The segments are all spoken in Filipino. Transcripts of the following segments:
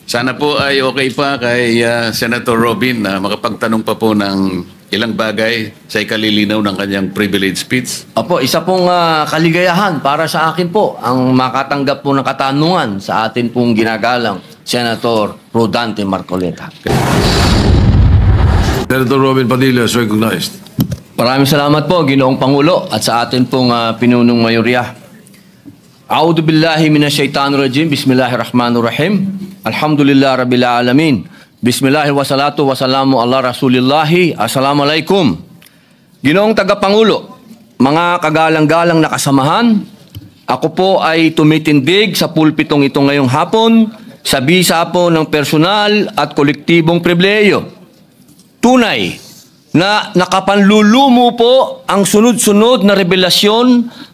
Sana po ay okay pa kay Senator Robin na makapagtanong pa po ng ilang bagay sa ikalilinaw ng kanyang privilege speech. Opo, isa pong kaligayahan para sa akin po ang makatanggap po ng katanungan sa atin pong ginagalang Senator Rodante Marcoleta. Senator Robin Padilla is recognized. Maraming salamat po, Ginoong Pangulo, at sa atin pong pinunong mayorya. A'udhu billahi minasyaitanir rajim. Bismillahirrahmanirrahim. Alhamdulillah rabbil alamin. Bismillah wassalatu wassalamu ala rasulillahi. Assalamualaikum. Ginoong Tagapangulo, mga kagalang-galang na kasamahan, ako po ay tumitindig sa pulpitong ito ngayong hapon sa bisa po ng personal at kolektibong pribilehiyo. Tunay na nakapanlulumo po ang sunod-sunod na revelasyon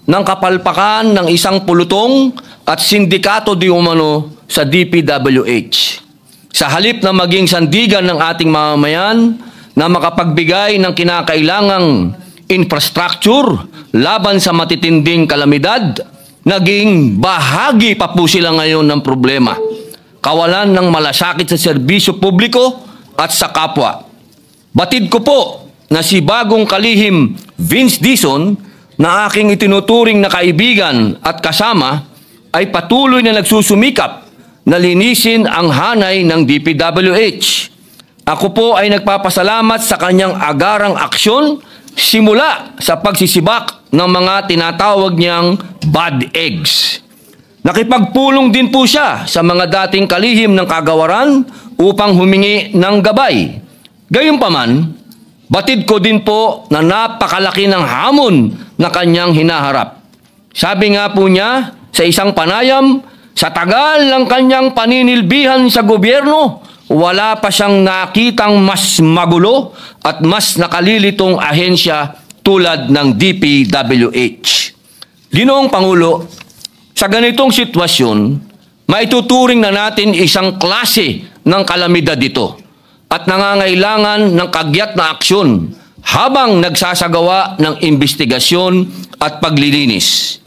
ng kapalpakan ng isang pulutong at sindikato di umano sa DPWH. Sa halip na maging sandigan ng ating mamamayan na makapagbigay ng kinakailangang infrastructure laban sa matitinding kalamidad, naging bahagi pa po sila ngayon ng problema. Kawalan ng malasakit sa serbisyo publiko at sa kapwa. Batid ko po na si bagong kalihim Vince Dizon na aking itinuturing na kaibigan at kasama ay patuloy na nagsusumikap na linisin ang hanay ng DPWH. Ako po ay nagpapasalamat sa kanyang agarang aksyon simula sa pagsisibak ng mga tinatawag niyang bad eggs. Nakipagpulong din po siya sa mga dating kalihim ng kagawaran upang humingi ng gabay. Gayunpaman, batid ko din po na napakalaki ng hamon na kanyang hinaharap. Sabi nga po niya sa isang panayam, sa tagal ng kanyang paninilbihan sa gobyerno, wala pa siyang nakitang mas magulo at mas nakalilitong ahensya tulad ng DPWH. Ginoong Pangulo, sa ganitong sitwasyon, maituturing na natin isang klase ng kalamidad ito at nangangailangan ng kagyat na aksyon habang nagsasagawa ng investigasyon at paglilinis.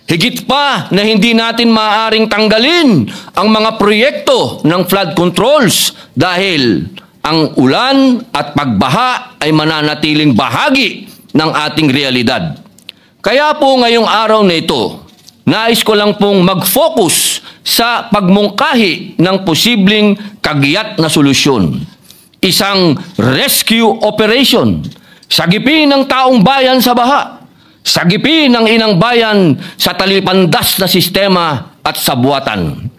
Higit pa na hindi natin maaaring tanggalin ang mga proyekto ng flood controls dahil ang ulan at pagbaha ay mananatiling bahagi ng ating realidad. Kaya po ngayong araw na ito, nais ko lang pong mag-focus sa pagmungkahi ng posibleng kagyat na solusyon. Isang rescue operation, sagipin ng taong bayan sa baha, sagipin ng inang bayan sa talipandas na sistema at sabuatan.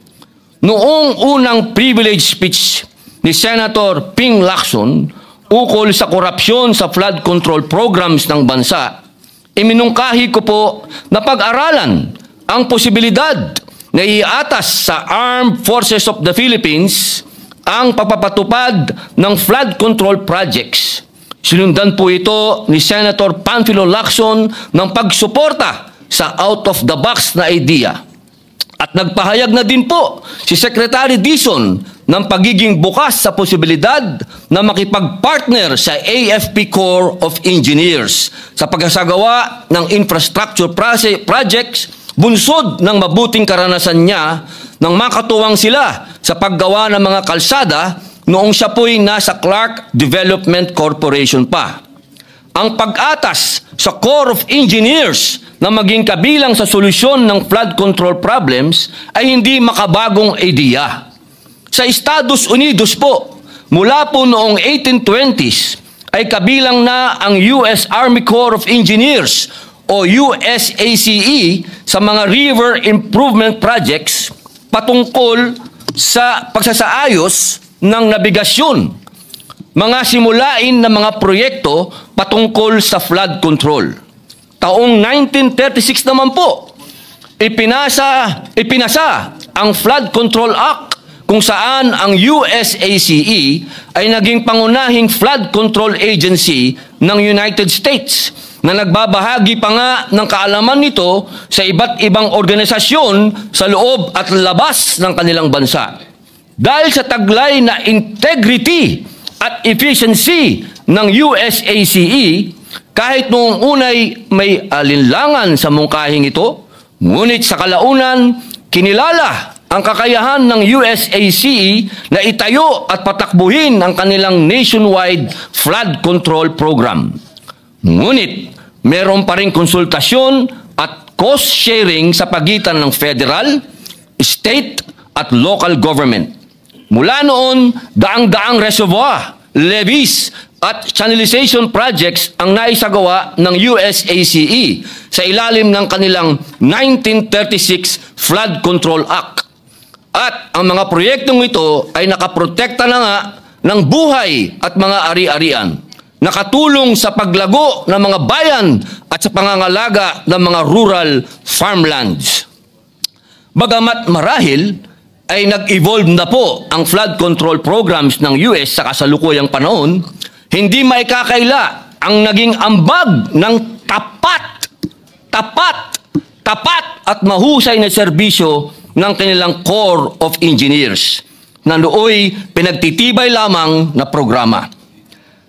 Noong unang privilege speech ni Senator Ping Lacson ukol sa korupsyon sa flood control programs ng bansa, iminungkahi ko po na pag-aralan ang posibilidad na iatas sa Armed Forces of the Philippines ang pagpapatupad ng flood control projects. Sinundan po ito ni Senator Panfilo Lacson ng pagsuporta sa out-of-the-box na idea. At nagpahayag na din po si Secretary Dizon ng pagiging bukas sa posibilidad na makipag-partner sa AFP Corps of Engineers sa pagsasagawa ng infrastructure projects bunsod ng mabuting karanasan niya nang makatuwang sila sa paggawa ng mga kalsada noong siya po'y nasa Clark Development Corporation pa. Ang pag-atas sa Corps of Engineers na maging kabilang sa solusyon ng flood control problems ay hindi makabagong idea. Sa Estados Unidos po, mula po noong 1820s ay kabilang na ang US Army Corps of Engineers o USACE sa mga river improvement projects patungkol sa pagsasaayos ng nabigasyon, mga simulain na mga proyekto patungkol sa flood control. Taong 1936 naman po, ipinasa ang Flood Control Act kung saan ang USACE ay naging pangunahing flood control agency ng United States na nagbabahagi pa nga ng kaalaman nito sa iba't ibang organisasyon sa loob at labas ng kanilang bansa. Dahil sa taglay na integrity at efficiency ng USACE, kahit noong unay may alinlangan sa mungkahing ito, ngunit sa kalaunan, kinilala ang kakayahan ng USACE na itayo at patakbuhin ang kanilang nationwide flood control program. Ngunit, meron pa rin konsultasyon at cost sharing sa pagitan ng federal, state at local government. Mula noon, daang-daang reservoir, levees at channelization projects ang naisagawa ng USACE sa ilalim ng kanilang 1936 Flood Control Act. At ang mga proyektong ito ay nakaprotekta na nga ng buhay at mga ari-arian, nakatulong sa paglago ng mga bayan at sa pangangalaga ng mga rural farmlands. Bagamat marahil ay nag-evolve na po ang flood control programs ng US sa kasalukuyang panahon, hindi maikakaila ang naging ambag ng tapat at mahusay na serbisyo ng kanilang Corps of Engineers na nooy pinagtitibay lamang na programa.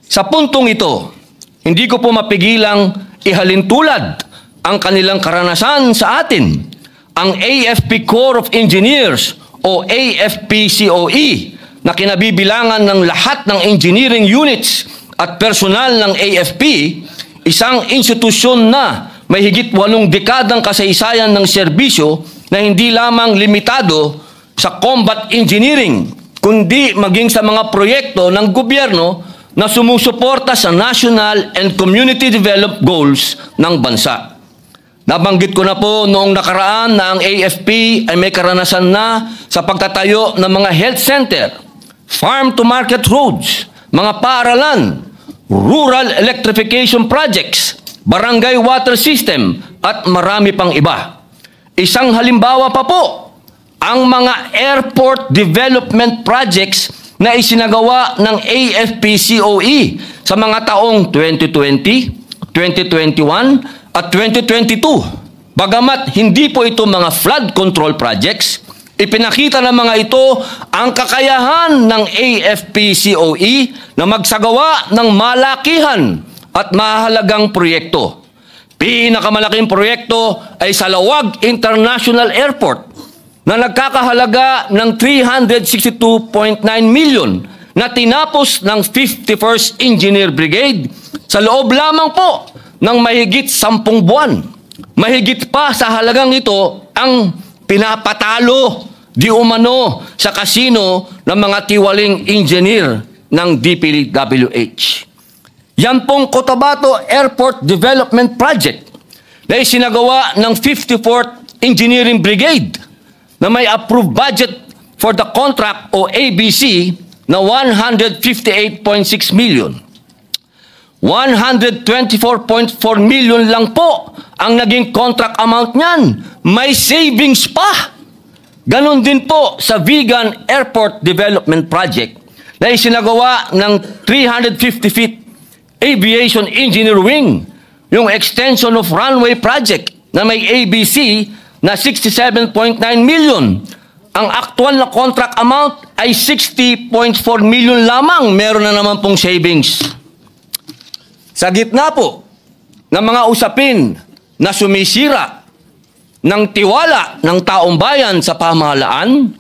Sa puntong ito, hindi ko po mapigilang ihalintulad ang kanilang karanasan sa atin. Ang AFP Corps of Engineers o AFP-COE na kinabibilangan ng lahat ng engineering units at personal ng AFP, isang institusyon na may higit 8 dekadang kasaysayan ng serbisyo na hindi lamang limitado sa combat engineering, kundi maging sa mga proyekto ng gobyerno na sumusuporta sa national and community development goals ng bansa. Nabanggit ko na po noong nakaraan na ang AFP ay may karanasan na sa pagtatayo ng mga health center, farm-to-market roads, mga paaralan, rural electrification projects, barangay water system, at marami pang iba. Isang halimbawa pa po, ang mga airport development projects na isinagawa ng AFP-COE sa mga taong 2020, 2021, at 2022. Bagamat hindi po ito mga flood control projects, ipinakita ng mga ito ang kakayahan ng AFP-COE na magsagawa ng malakihan at mahalagang proyekto. Pinakamalaking proyekto ay sa Lawag International Airport na nagkakahalaga ng 362.9 million na tinapos ng 51st Engineer Brigade sa loob lamang po ng mahigit 10 buwan. Mahigit pa sa halagang ito ang pinapatalo di umano sa kasino ng mga tiwaling engineer ng DPWH. Yan pong Cotabato Airport Development Project na isinagawa ng 54th Engineering Brigade na may approved budget for the contract o ABC na 158.6 million. 124.4 million lang po ang naging contract amount niyan. May savings pa. Ganon din po sa Vigan Airport Development Project na isinagawa ng 350 feet Aviation Engineer Wing, yung extension of runway project na may ABC na 67.9 million. Ang aktual na contract amount ay 60.4 million lamang. Meron na naman pong savings. Sa gitna po ng mga usapin na sumisira ng tiwala ng taong bayan sa pamahalaan,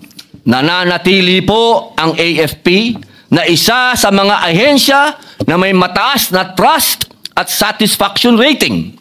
nananatili po ang AFP na isa sa mga ahensya na may mataas na trust at satisfaction rating.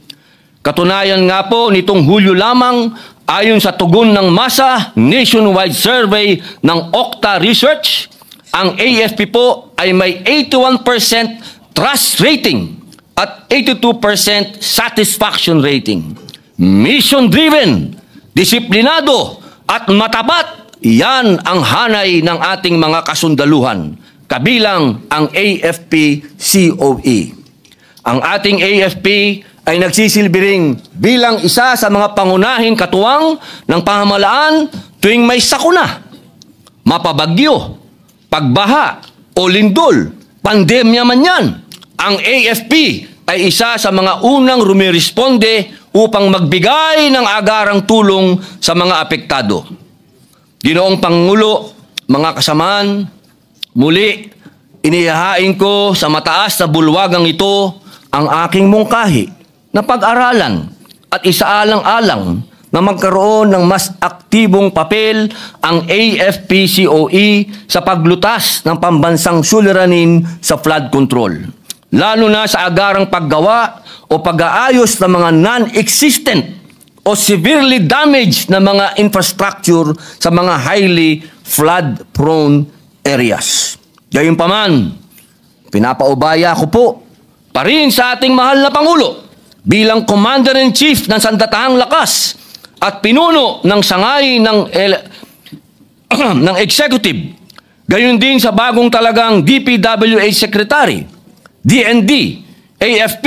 Katunayan nga po nitong Hulyo lamang, ayon sa tugon ng masa nationwide survey ng Okta Research, ang AFP po ay may 81% trust rating at 82% satisfaction rating. Mission-driven, disiplinado, at matapat, yan ang hanay ng ating mga kasundaluhan, kabilang ang AFP-COE. Ang ating AFP ay nagsisilbi ring bilang isa sa mga pangunahing katuwang ng pamahalaan tuwing may sakuna, mapabagyo, pagbaha o lindol, pandemya man yan. Ang AFP ay isa sa mga unang rumiresponde upang magbigay ng agarang tulong sa mga apektado. Ginoong Pangulo, mga kasamahan, muli inihahain ko sa mataas na bulwagang ito ang aking mungkahi na pag-aralan at isaalang-alang na magkaroon ng mas aktibong papel ang AFP-COE sa paglutas ng pambansang suliranin sa flood control, lalo na sa agarang paggawa o pag-aayos ng mga non-existent o severely damaged na mga infrastructure sa mga highly flood-prone areas. Gayunpaman, pinapaubaya ko po pa rin sa ating mahal na Pangulo bilang Commander-in-Chief ng Sandatahang Lakas at pinuno ng sangay ng executive, gayon din sa bagong talagang DPWH Secretary, DND, AFP,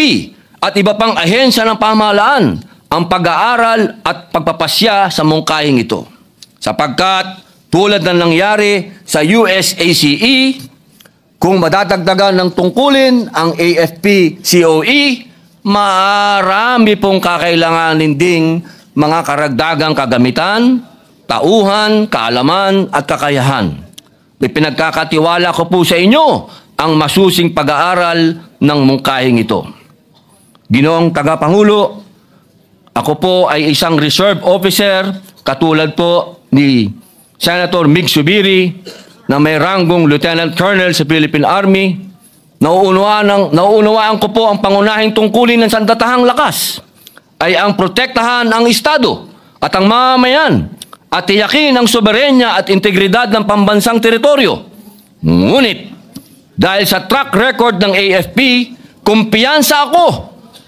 at iba pang ahensya ng pamahalaan ang pag-aaral at pagpapasya sa mungkahing ito. Sapagkat tulad ng nangyari sa USACE, kung madadagdagan ng tungkulin ang AFP-COE, marami pong kakailanganin ding mga karagdagang kagamitan, tauhan, kaalaman at kakayahan. Ipinagkakatiwala ko po sa inyo ang masusing pag-aaral ng mungkahing ito. Ginoong Tagapangulo, ako po ay isang reserve officer katulad po ni Senator Mig Subiri na may ranggong Lieutenant Colonel sa Philippine Army. Nauunawaan ko po ang pangunahing tungkulin ng Sandatahang Lakas ay ang protektahan ang Estado at ang mamamayan at tiyakin ang soberenya at integridad ng pambansang teritoryo. Ngunit, dahil sa track record ng AFP, kumpiyansa ako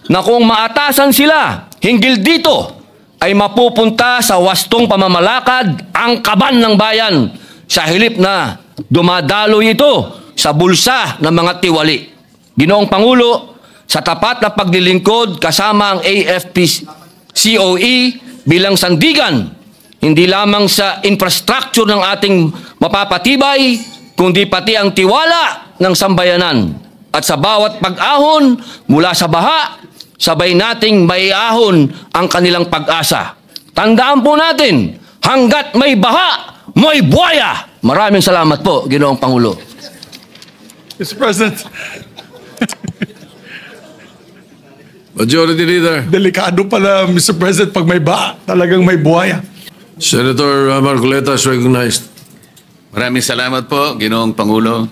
na kung maatasan sila hinggil dito, ay mapupunta sa wastong pamamalakad ang kaban ng bayan sa hilip na dumadaloy ito sa bulsa ng mga tiwali. Ginoong Pangulo, sa tapat na paglilingkod kasama ang AFP-COE bilang sandigan, hindi lamang sa infrastructure ng ating mapapatibay, kundi pati ang tiwala ng sambayanan. At sa bawat pag-ahon mula sa baha, sabay nating maiahon ang kanilang pag-asa. Tandaan po natin, hanggat may baha, may buhaya. Maraming salamat po, Ginoong Pangulo. Mr. President, Majority Leader, delikado pala, Mr. President, pag may ba, talagang may buhaya. Senator Marcoleta is recognized. Maraming salamat po, Ginoong Pangulo.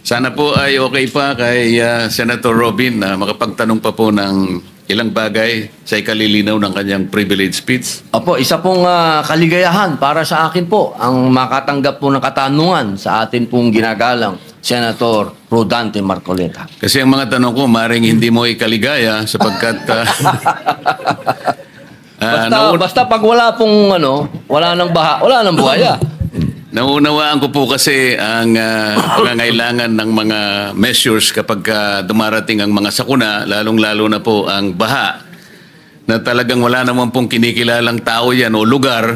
Sana po ay okay pa kay Senator Robin na makapagtanong pa po ng ilang bagay sa ikalilinaw ng kanyang privilege speech. Opo, isa pong kaligayahan para sa akin po ang makatanggap po ng katanungan sa atin pong ginagalang Senator Rodante Marcoleta. Kasi ang mga tanong ko, maring hindi mo ikaligaya sapagkat Basta pag wala pong wala nang baha, wala nang buhaya. naunawaan ko po kasi ang pangangailangan ng mga measures kapag dumarating ang mga sakuna, lalong-lalo na po ang baha, na talagang wala naman pong kinikilalang tao yan o lugar,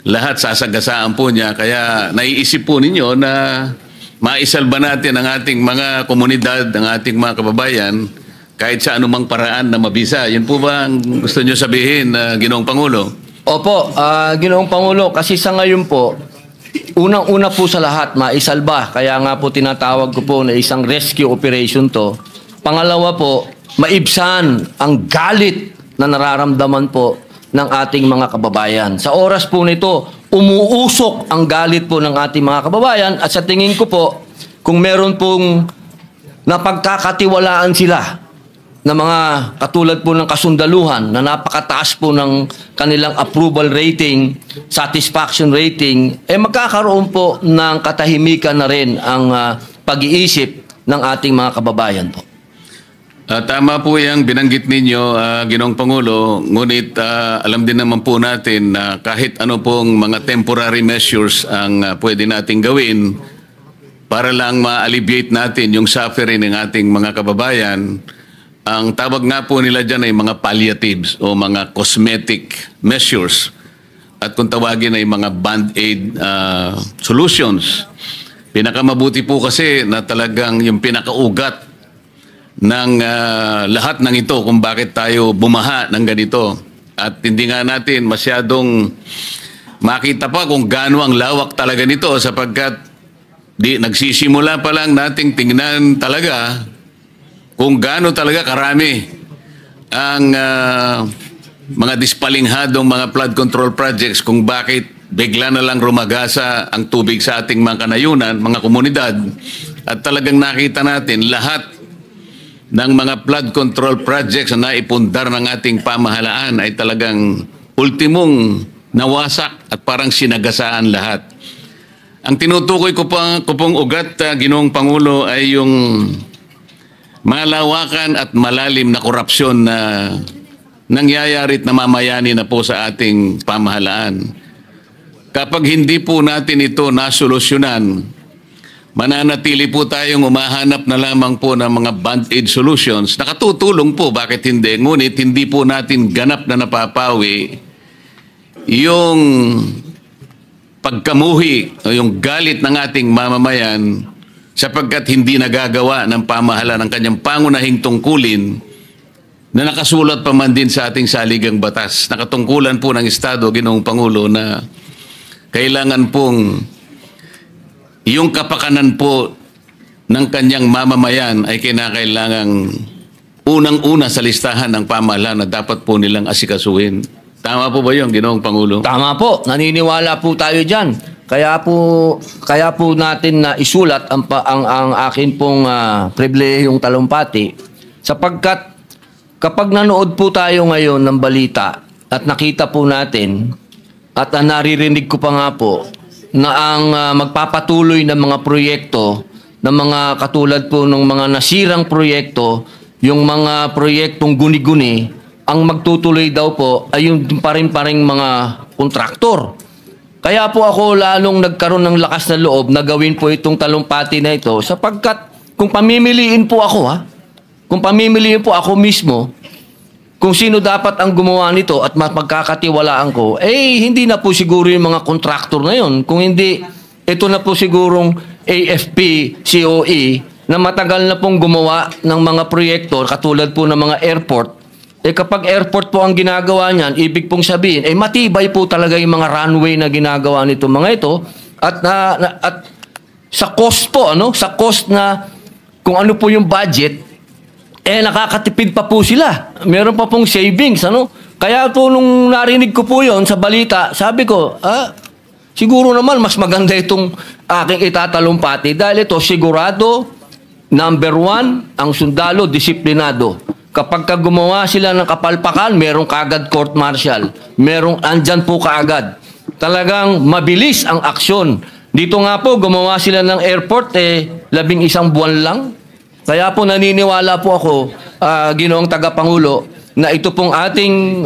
lahat sasagasaan po niya. Kaya naiisip po ninyo na maisalba natin ang ating mga komunidad, ang ating mga kababayan, kahit sa anumang paraan na mabisa. Yun po ba ang gusto nyo sabihin, Ginoong Pangulo? Opo, Ginoong Pangulo, kasi sa ngayon po, unang-una po sa lahat, maisalba. Kaya nga po tinatawag ko po na isang rescue operation to. Pangalawa po, maibsan ang galit na nararamdaman po ng ating mga kababayan. Sa oras po nito, umuusok ang galit po ng ating mga kababayan at sa tingin ko po, kung meron pong napagkakatiwalaan sila na mga katulad po ng kasundaluhan na napakataas po ng kanilang approval rating, satisfaction rating, magkakaroon po ng katahimikan na rin ang pag-iisip ng ating mga kababayan po. Tama po yung binanggit ninyo, Ginoong Pangulo, ngunit alam din naman po natin na kahit ano pong mga temporary measures ang pwede nating gawin para lang ma-alleviate natin yung suffering ng ating mga kababayan. Ang tawag nga po nila dyan ay mga palliatives o mga cosmetic measures. At kung tawagin ay mga band-aid solutions. Pinakamabuti po kasi na talagang yung pinakaugat ng lahat ng ito kung bakit tayo bumaha ng ganito. At hindi nga natin masyadong makita pa kung gaano ang lawak talaga nito sapagkat nagsisimula pa lang nating tingnan talaga kung gaano talaga karami ang mga dispalinghadong mga flood control projects kung bakit bigla na lang rumagasa ang tubig sa ating mga kanayunan, mga komunidad, at talagang nakita natin lahat ng mga flood control projects na naipundar ng ating pamahalaan ay talagang ultimong nawasak at parang sinagasaan lahat. Ang tinutukoy ko pong ugat, Ginoong Pangulo, ay yung malawakan at malalim na korupsyon na nangyayari at namamayani na po sa ating pamahalaan. Kapag hindi po natin ito nasolusyonan, mananatili po tayong umahanap na lamang po ng mga band-aid solutions. Nakatutulong po, bakit hindi? Ngunit hindi po natin ganap na napapawi yung pagkamuhi o yung galit ng ating mamamayan sapagkat hindi nagagawa ng pamahalaan ng kanyang pangunahing tungkulin na nakasulat pa man din sa ating saligang batas. Nakatungkulan po ng Estado, Ginoong Pangulo, na kailangan pong yung kapakanan po ng kanyang mamamayan ay kinakailangang unang-una sa listahan ng pamahalaan na dapat po nilang asikasuhin. Tama po ba yun, Ginoong Pangulo? Tama po, naniniwala po tayo dyan. Kaya po natin na isulat ang akin pong pribilehiyong talumpati sapagkat kapag nanood po tayo ngayon ng balita at nakita po natin at naririnig ko pa nga po na ang magpapatuloy ng mga proyekto, ng mga katulad po ng mga nasirang proyekto, yung mga proyektong guni-guni, ang magtutuloy daw po ay yung paring-paring mga kontraktor. Kaya po ako lalong nagkaroon ng lakas na loob na gawin po itong talumpati na ito sapagkat kung pamimiliin po ako kung pamimiliin po ako mismo, kung sino dapat ang gumawa nito at magkakatiwalaan ko, hindi na po siguro yung mga kontraktor na yun. Kung hindi, ito na po sigurong AFP, COE, na matagal na pong gumawa ng mga proyekto, katulad po ng mga airport. Kapag airport po ang ginagawa niyan, ibig pong sabihin, matibay po talaga yung mga runway na ginagawa nito mga ito. At sa cost po, sa cost na kung ano po yung budget, nakakatipid pa po sila. Meron pa pong savings, Kaya po nung narinig ko po yon sa balita, sabi ko, siguro naman mas maganda itong aking itatalumpati dahil ito sigurado, number 1, ang sundalo, disiplinado. Kapag gumawa sila ng kapalpakan, merong kaagad court martial. Andyan po kaagad. Talagang mabilis ang aksyon. Dito nga po, gumawa sila ng airport, 11 buwan lang. Kaya po naniniwala po ako, Ginoong Tagapangulo, na ito pong ating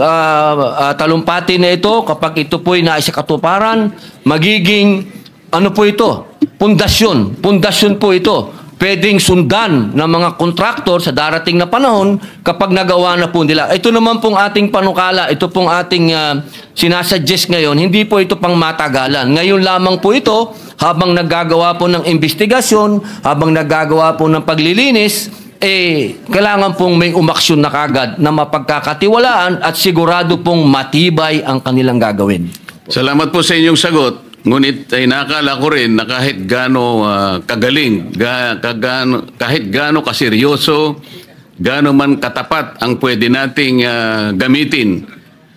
talumpati na ito, kapag ito po'y naisakatuparan, magiging, po ito? Pundasyon. Pundasyon po ito. Pwedeng sundan ng mga kontraktor sa darating na panahon kapag nagawa na po nila. Ito naman pong ating panukala, ito pong ating sinasuggest ngayon, hindi po ito pang matagalan. Ngayon lamang po ito, habang naggagawa po ng investigasyon, habang naggagawa po ng paglilinis, kailangan pong may umaksyon na kagad na mapagkakatiwalaan at sigurado pong matibay ang kanilang gagawin. Salamat po sa inyong sagot. Ngunit ay nakala ko rin na kahit gaano kagaling, kahit gaano kaseryoso, gaano man katapat ang pwede nating gamitin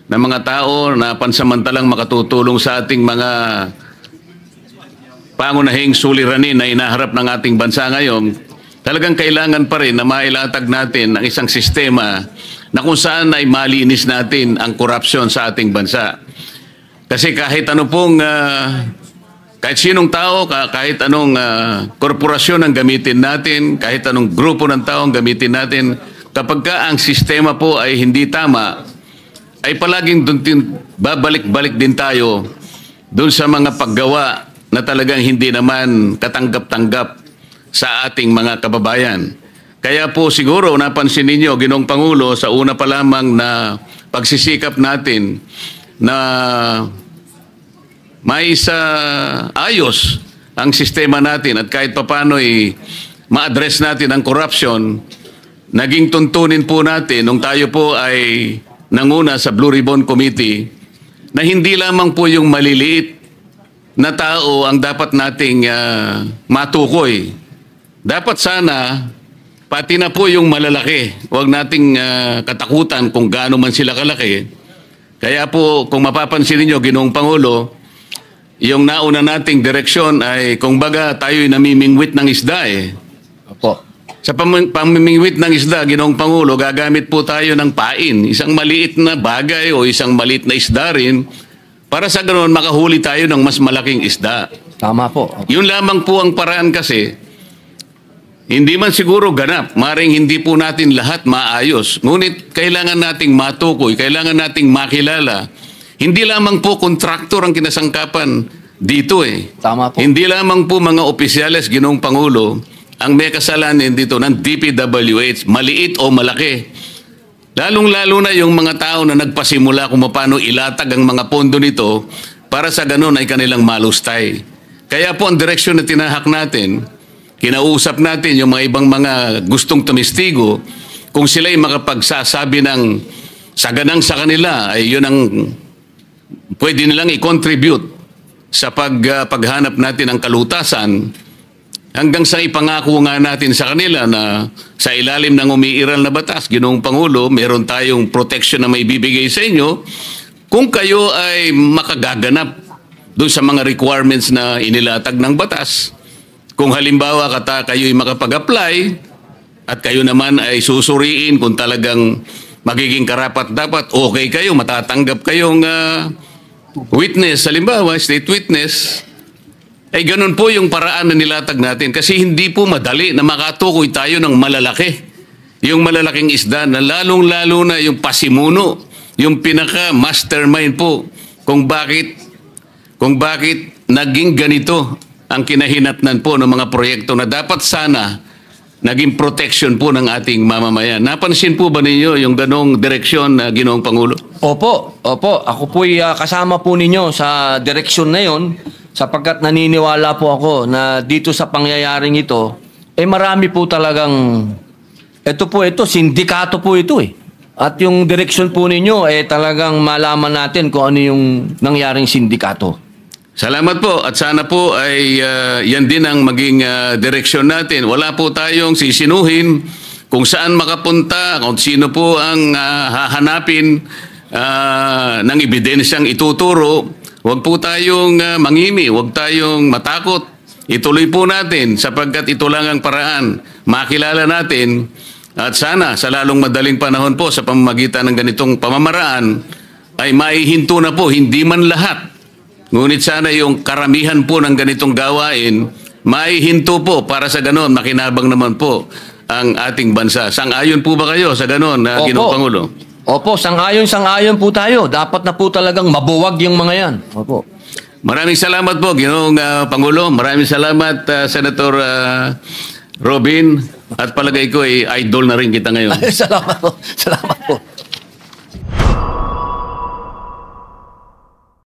ng mga tao na pansamantalang makatutulong sa ating mga pangunahing suliranin na inaharap ng ating bansa ngayon, talagang kailangan pa rin na mailatag natin ang isang sistema na kung saan ay malinis natin ang korupsyon sa ating bansa. Kasi kahit ano pong, kahit sinong tao, kahit anong korporasyon ang gamitin natin, kahit anong grupo ng tao ang gamitin natin, kapag ang sistema po ay hindi tama, ay palaging babalik-balik din tayo doon sa mga paggawa na talagang hindi naman katanggap-tanggap sa ating mga kababayan. Kaya po siguro napansin ninyo, Ginoong Pangulo, sa una pa lamang na pagsisikap natin na may ayos ang sistema natin at kahit papano ma-address natin ang corruption, naging tuntunin po natin nung tayo po ay nanguna sa Blue Ribbon Committee na hindi lamang po yung maliliit na tao ang dapat nating matukoy. Dapat sana pati na po yung malalaki. Huwag nating katakutan kung gaano man sila kalaki. Kaya po, kung mapapansin niyo, Ginoong Pangulo, yung nauna nating direksyon ay, kung baga, tayo'y namimingwit ng isda eh. Opo. Sa pamimingwit ng isda, Ginoong Pangulo, gagamit po tayo ng pain. Isang maliit na bagay o isang maliit na isda rin para sa ganoon makahuli tayo ng mas malaking isda. Tama po. Yun lamang po ang paraan kasi. Hindi man siguro ganap, maring hindi po natin lahat maayos. Ngunit kailangan nating matukoy, kailangan nating makilala. Hindi lamang po kontraktor ang kinasangkapan dito eh. Tama po. Hindi lamang po mga opisyales, Ginoong Pangulo, ang may kasalanan dito ng DPWH, maliit o malaki. Lalong-lalo na yung mga tao na nagpasimula kung paano ilatag ang mga pondo nito para sa ganun ay kanilang malustay. Kaya po ang direksyon na tinahak natin, kinausap natin yung mga ibang mga gustong tumistigo, kung sila'y makapagsasabi ng saganang sa kanila, ay yun ang pwede nilang i-contribute sa paghanap natin ng kalutasan hanggang sa ipangako nga natin sa kanila na sa ilalim ng umiiral na batas, Ginoong Pangulo, meron tayong protection na may bibigay sa inyo kung kayo ay makagaganap doon sa mga requirements na inilatag ng batas. Kung halimbawa kayo'y makapag-apply at kayo naman ay susuriin kung talagang magiging karapat-dapat, okay kayo, matatanggap kayong witness, halimbawa, state witness, ay ganun po yung paraan na nilatag natin kasi hindi po madali na makatukoy tayo ng malalaki. Yung malalaking isda na lalong-lalo na yung pasimuno, yung pinaka-mastermind po kung bakit naging ganito ang kinahinatnan po ng mga proyekto na dapat sana naging protection po ng ating mamamayan. Napansin po ba ninyo yung ganong direksyon na Ginoong Pangulo? Opo. Ako po'y kasama po ninyo sa direksyon na yon sapagkat naniniwala po ako na dito sa pangyayaring ito, marami po talagang, sindikato po ito eh. At yung direksyon po ninyo, talagang malaman natin kung ano yung nangyaring sindikato. Salamat po at sana po ay yan din ang maging direksyon natin. Wala po tayong sisinuhin kung saan makapunta, kung sino po ang hahanapin ng ebidensyang ituturo. Huwag po tayong mangimi, huwag tayong matakot. Ituloy po natin sapagkat ito lang ang paraan. Makilala natin at sana sa lalong madaling panahon po sa pamamagitan ng ganitong pamamaraan ay maihinto na po, hindi man lahat. Ngunit sana yung karamihan po ng ganitong gawain, maihinto po para sa ganon, makinabang naman po ang ating bansa. Sang-ayon po ba kayo sa ganon, Ginoong Pangulo? Opo, sang-ayon po tayo. Dapat na po talagang mabuwag yung mga yan. Opo. Maraming salamat po, Ginoong Pangulo. Maraming salamat, Senator Robin. At palagay ko, idol na rin kita ngayon. Salamat po. Salamat.